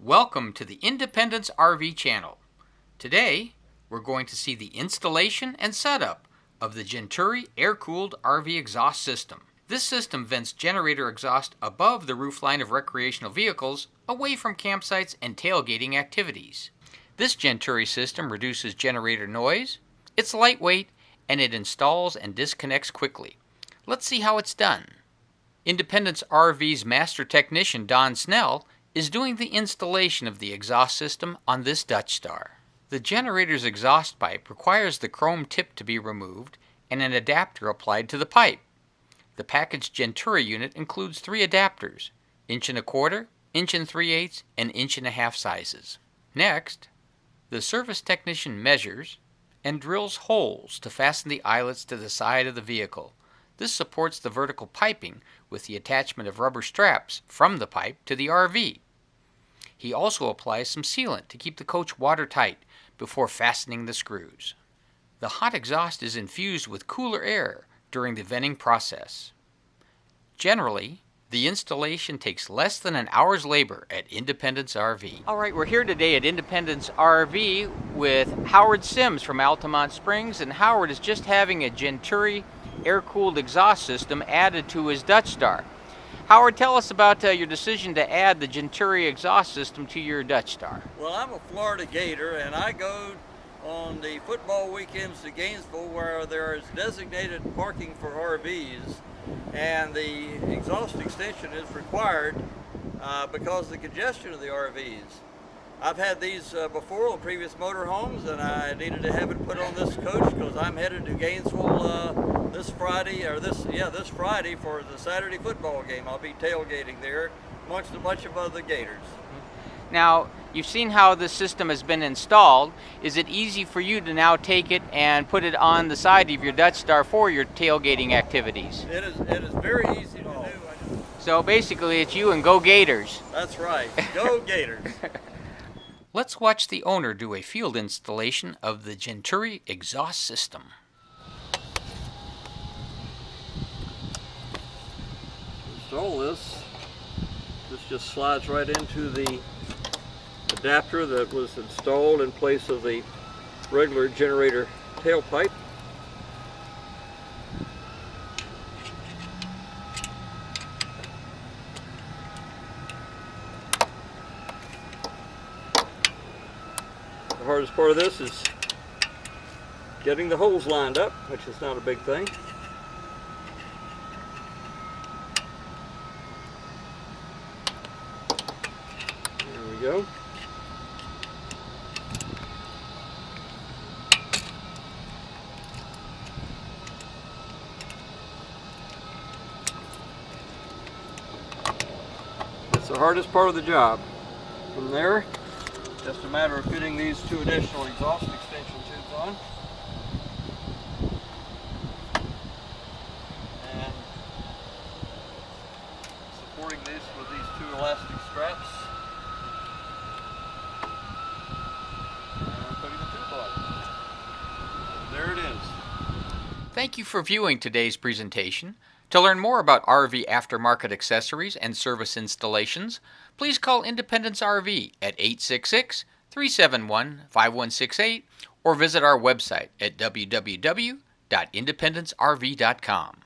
Welcome to the Independence RV channel. Today, we're going to see the installation and setup of the Gen-turi air-cooled RV exhaust system. This system vents generator exhaust above the roofline of recreational vehicles, away from campsites and tailgating activities. This Gen-turi system reduces generator noise, it's lightweight, and it installs and disconnects quickly. Let's see how it's done. Independence RV's master technician, Don Snell, is doing the installation of the exhaust system on this Dutch Star. The generator's exhaust pipe requires the chrome tip to be removed and an adapter applied to the pipe. The packaged Gen-turi unit includes 3 adapters, 1 1/4, 1 3/8, and 1 1/2 sizes. Next, the service technician measures and drills holes to fasten the eyelets to the side of the vehicle. This supports the vertical piping with the attachment of rubber straps from the pipe to the RV. He also applies some sealant to keep the coach watertight before fastening the screws. The hot exhaust is infused with cooler air during the venting process. Generally, the installation takes less than an hour's labor at Independence RV. All right, we're here today at Independence RV with Howard Sims from Altamont Springs, and Howard is just having a Gen-turi air-cooled exhaust system added to his Dutch Star. Howard, tell us about your decision to add the Gen-turi exhaust system to your Dutch Star. Well, I'm a Florida Gator, and I go on the football weekends to Gainesville where there is designated parking for RVs, and the exhaust extension is required because of the congestion of the RVs. I've had these before on previous motorhomes, and I needed to have it put on this coach because I'm headed to Gainesville this Friday for the Saturday football game. I'll be tailgating there amongst a bunch of other Gators. Now, you've seen how this system has been installed. Is it easy for you to now take it and put it on the side of your Dutch Star for your tailgating activities? It is very easy to do. So basically it's you and go Gators. That's right, go Gators. Let's watch the owner do a field installation of the Gen-turi exhaust system. Install this. This just slides right into the adapter that was installed in place of the regular generator tailpipe. The hardest part of this is getting the holes lined up, which is not a big thing. There we go. That's the hardest part of the job. From there, just a matter of fitting these 2 additional exhaust extension tubes on. And supporting this with these 2 elastic straps. And putting the tube on. There it is. Thank you for viewing today's presentation. To learn more about RV aftermarket accessories and service installations, please call Independence RV at 866-371-5168 or visit our website at www.independencerv.com.